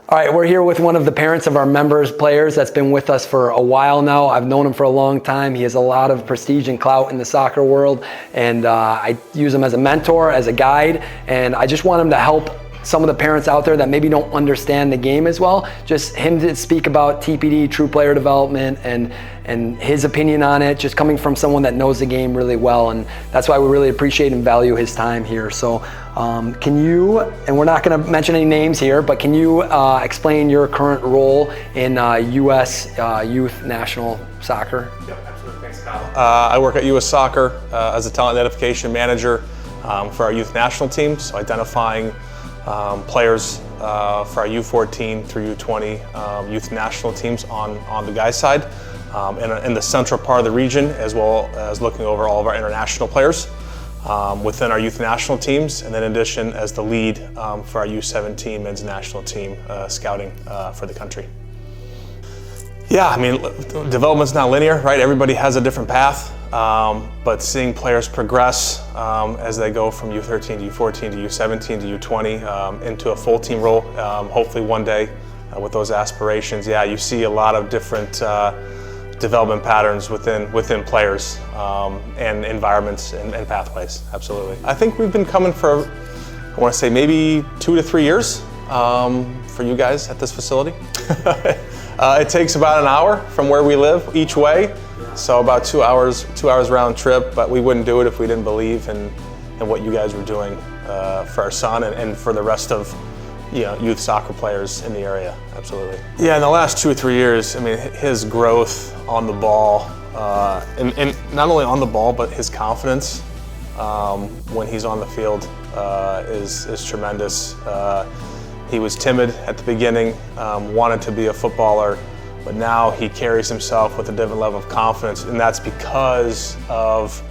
All right, we're here with one of the parents of our members players that's been with us for a while now. I've known him for a long time. He has a lot of prestige and clout in the soccer world, and I use him as a mentor, as a guide, and I just want him to help some of the parents out there that maybe don't understand the game as well. Just him to speak about TPD, true player development, and his opinion on it, just coming from someone that knows the game really well, and that's why we really appreciate and value his time here. So can you, and we're not going to mention any names here, but can you explain your current role in U.S. Youth National Soccer? Yep, absolutely. Thanks, Kyle. I work at U.S. Soccer as a talent identification manager for our youth national team, so identifying players for our U14 through U20 youth national teams on the guys' side, in the central part of the region, as well as looking over all of our international players within our youth national teams, and then in addition as the lead for our U17 men's national team scouting for the country. Yeah, I mean, development's not linear, right? Everybody has a different path, but seeing players progress as they go from U13 to U14 to U17 to U20 into a full team role, hopefully one day with those aspirations, yeah, you see a lot of different development patterns within players and environments and pathways, absolutely. I think we've been coming for, I want to say maybe 2 to 3 years for you guys at this facility. It takes about an hour from where we live each way, so about 2 hours round trip, but we wouldn't do it if we didn't believe in what you guys were doing for our son and for the rest of youth soccer players in the area, absolutely. Yeah, in the last 2 or 3 years, I mean, his growth on the ball, and not only on the ball, but his confidence when he's on the field is tremendous. He was timid at the beginning, wanted to be a footballer, but now he carries himself with a different level of confidence, and that's because of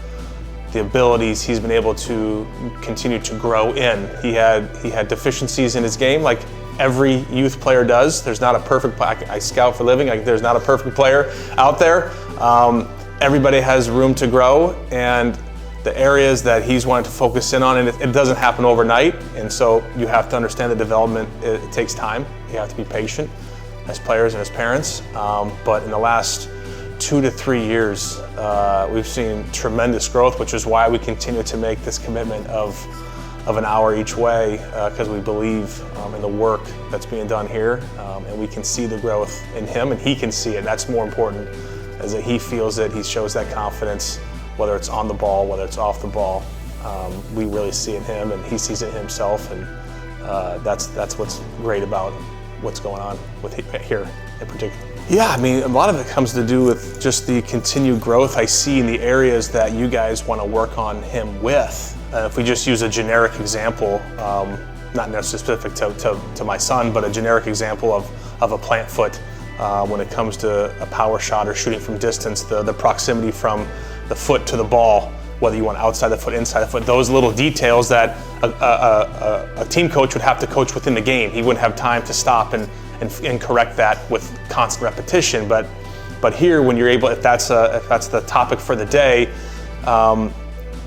the abilities he's been able to continue to grow in. He had deficiencies in his game, like every youth player does. There's not a perfect, I scout for a living, there's not a perfect player out there. Everybody has room to grow, and the areas that he's wanting to focus in on, and it doesn't happen overnight, and so you have to understand the development, it takes time. You have to be patient as players and as parents, but in the last 2 to 3 years, we've seen tremendous growth, which is why we continue to make this commitment of an hour each way, because we believe in the work that's being done here, and we can see the growth in him, and he can see it. That's more important, is that he feels it, he shows that confidence, whether it's on the ball, whether it's off the ball. We really see it in him, and he sees it in himself, and that's what's great about what's going on with here in particular. Yeah, I mean, a lot of it comes to do with just the continued growth I see in the areas that you guys want to work on him with. If we just use a generic example, not necessarily specific to my son, but a generic example of a plant foot when it comes to a power shot or shooting from distance, the proximity from the foot to the ball, whether you want outside the foot, inside the foot, those little details that a team coach would have to coach within the game. He wouldn't have time to stop and correct that with constant repetition. But here, when you're able, if that's the topic for the day,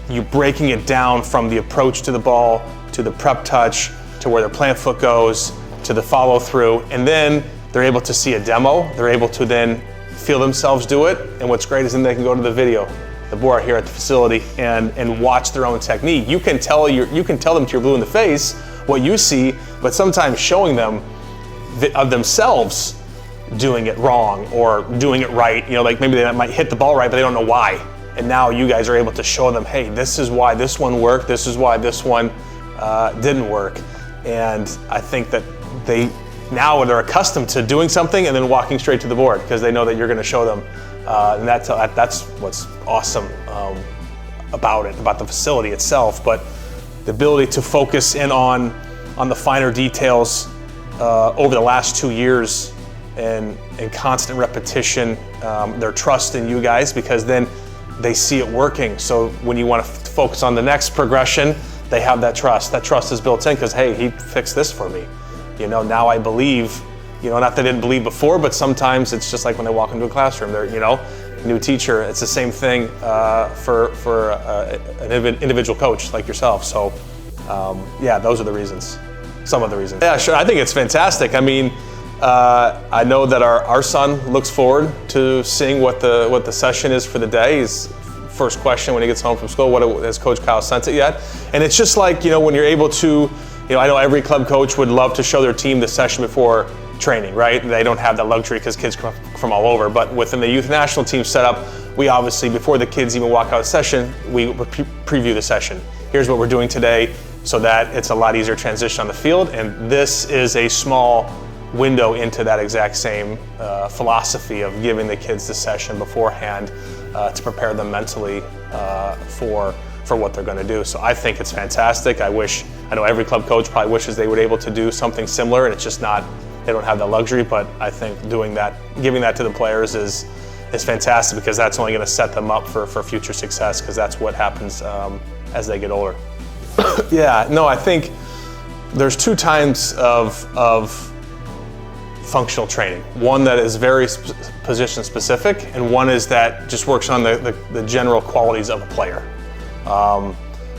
you're breaking it down from the approach to the ball, to the prep touch, to where the plant foot goes, to the follow through, and then they're able to see a demo. They're able to then feel themselves do it, and what's great is then they can go to the video, the board here at the facility, and watch their own technique. You can tell them to your blue in the face what you see, but sometimes showing them of themselves doing it wrong or doing it right. Like maybe they might hit the ball right, but they don't know why. And now you guys are able to show them, hey, this is why this one worked. This is why this one didn't work. And I think that now they're accustomed to doing something and then walking straight to the board because they know that you're going to show them. And that's what's awesome about it, about the facility itself. But the ability to focus in on the finer details over the last 2 years and constant repetition, their trust in you guys, because then they see it working. So when you want to focus on the next progression, they have that trust. That trust is built in because, hey, he fixed this for me. Now I believe, not that I didn't believe before, but sometimes it's just like when they walk into a classroom, they're, new teacher, it's the same thing for an individual coach like yourself. So yeah, those are the reasons. some of the reasons. Yeah, sure. I think it's fantastic. I mean, I know that our son looks forward to seeing what the session is for the day. His first question when he gets home from school, has Coach Kyle sent it yet? And it's just like, when you're able to, I know every club coach would love to show their team the session before training, right? They don't have that luxury because kids come from all over. But within the youth national team setup, we obviously, before the kids even walk out of session, we preview the session. Here's what we're doing today, so that it's a lot easier transition on the field. And this is a small window into that exact same philosophy of giving the kids the session beforehand to prepare them mentally for what they're going to do. So I think it's fantastic. I know every club coach probably wishes they were able to do something similar, and it's just not, they don't have that luxury. But I think doing that, giving that to the players is fantastic, because that's only going to set them up for future success, because that's what happens as they get older. Yeah, no, I think there's two types of functional training. One that is very position specific, and one is that just works on the general qualities of a player.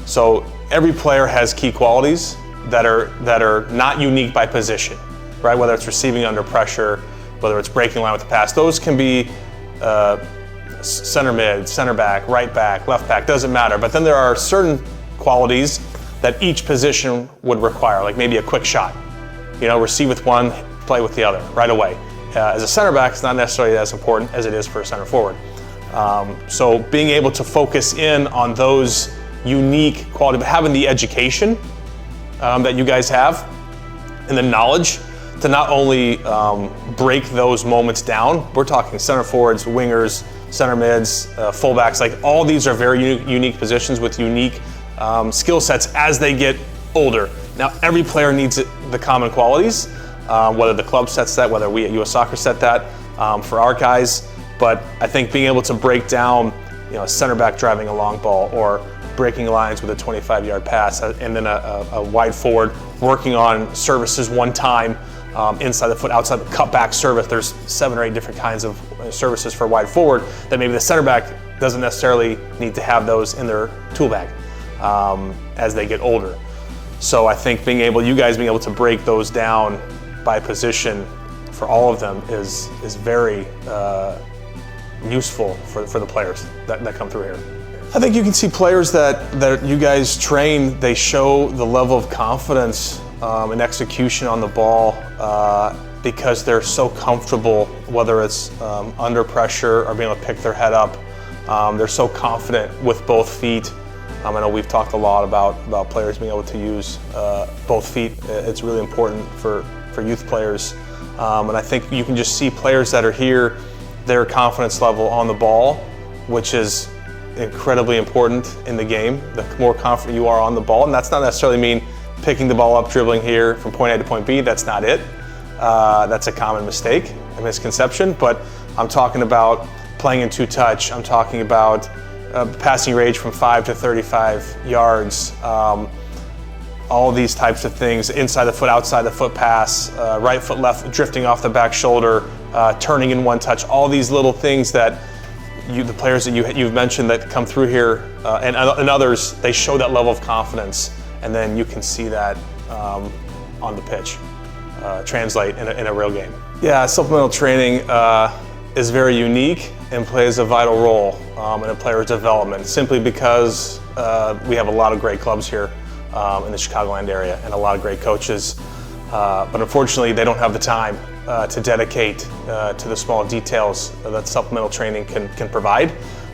So every player has key qualities that are not unique by position, right? Whether it's receiving under pressure, whether it's breaking line with the pass, those can be center mid, center back, right back, left back, doesn't matter. But then there are certain qualities that each position would require, like maybe a quick shot. Receive with one, play with the other right away. As a center back, it's not necessarily as important as it is for a center forward. So being able to focus in on those unique qualities, but having the education that you guys have and the knowledge to not only break those moments down. We're talking center forwards, wingers, center mids, fullbacks. Like, all these are very unique positions with unique skill sets as they get older. Now, every player needs the common qualities, whether the club sets that, whether we at US Soccer set that for our guys. But I think being able to break down, a center back driving a long ball, or breaking lines with a 25-yard pass, and then a wide forward working on services one time, inside the foot, outside the cutback service. There's 7 or 8 different kinds of services for wide forward that maybe the center back doesn't necessarily need to have those in their tool bag as they get older. So I think you guys being able to break those down by position for all of them is very useful for the players that come through here. I think you can see players that you guys train, they show the level of confidence and execution on the ball because they're so comfortable, whether it's under pressure or being able to pick their head up. They're so confident with both feet. I know we've talked a lot about players being able to use both feet. It's really important for youth players. And I think you can just see players that are here, their confidence level on the ball, which is incredibly important in the game. The more confident you are on the ball, and that's not necessarily mean picking the ball up, dribbling here from point A to point B. That's not it. That's a common mistake, a misconception. But I'm talking about playing in two-touch. I'm talking about passing range from 5 to 35 yards. All these types of things, inside the foot, outside the foot pass, right foot, left, drifting off the back shoulder, turning in one touch, all these little things that the players that you've mentioned that come through here and others, they show that level of confidence, and then you can see that on the pitch translate in a real game. Yeah, supplemental training is very unique and plays a vital role in a player's development, simply because we have a lot of great clubs here in the Chicagoland area and a lot of great coaches, but unfortunately they don't have the time to dedicate to the small details that supplemental training can provide.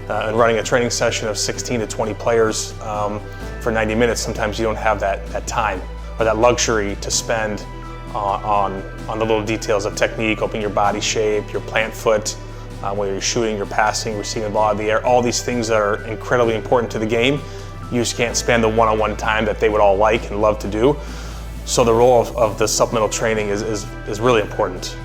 And running a training session of 16 to 20 players for 90 minutes, sometimes you don't have that time or that luxury to spend on the little details of technique, opening your body shape, your plant foot, whether you're shooting, you're passing, receiving the ball out of the air, all these things that are incredibly important to the game. You just can't spend the one-on-one time that they would all like and love to do. So the role of the supplemental training is really important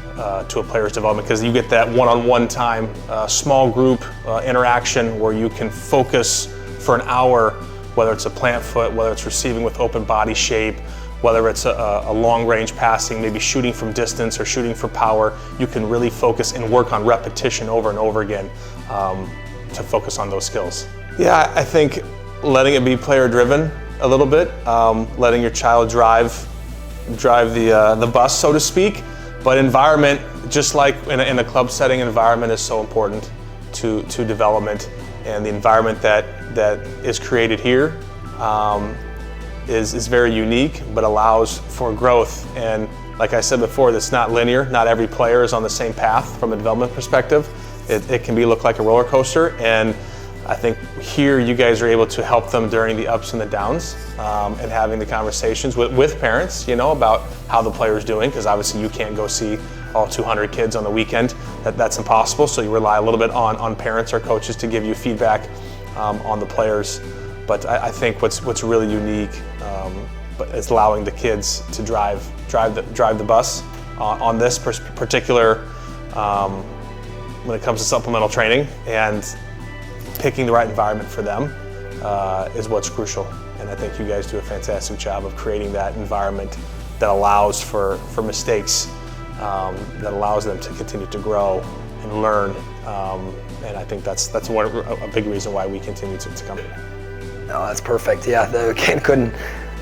to a player's development, because you get that one-on-one time, small group interaction where you can focus for an hour, whether it's a plant foot, whether it's receiving with open body shape, whether it's a long-range passing, maybe shooting from distance or shooting for power. You can really focus and work on repetition over and over again to focus on those skills. Yeah, I think letting it be player-driven a little bit, letting your child drive the bus, so to speak. But environment, just like in a club setting, environment is so important to development, and the environment that is created here is very unique, but allows for growth. And like I said before, it's not linear. Not every player is on the same path from a development perspective. It can look like a roller coaster, and I think here you guys are able to help them during the ups and the downs, and having the conversations with parents, about how the player's doing, because obviously you can't go see all 200 kids on the weekend. That's impossible, so you rely a little bit on parents or coaches to give you feedback on the players. But I think what's really unique is allowing the kids to drive the bus on this particular when it comes to supplemental training, and picking the right environment for them is what's crucial. And I think you guys do a fantastic job of creating that environment that allows for mistakes, that allows them to continue to grow and learn. And I think that's a big reason why we continue to come. No, that's perfect. Yeah, couldn't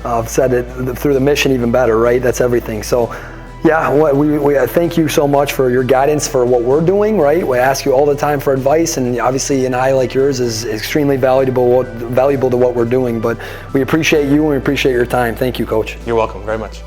have said it through the mission even better, right? That's everything. So, yeah, we thank you so much for your guidance for what we're doing, right? We ask you all the time for advice, and obviously an eye like yours is extremely valuable to what we're doing. But we appreciate you and we appreciate your time. Thank you, Coach. You're welcome very much.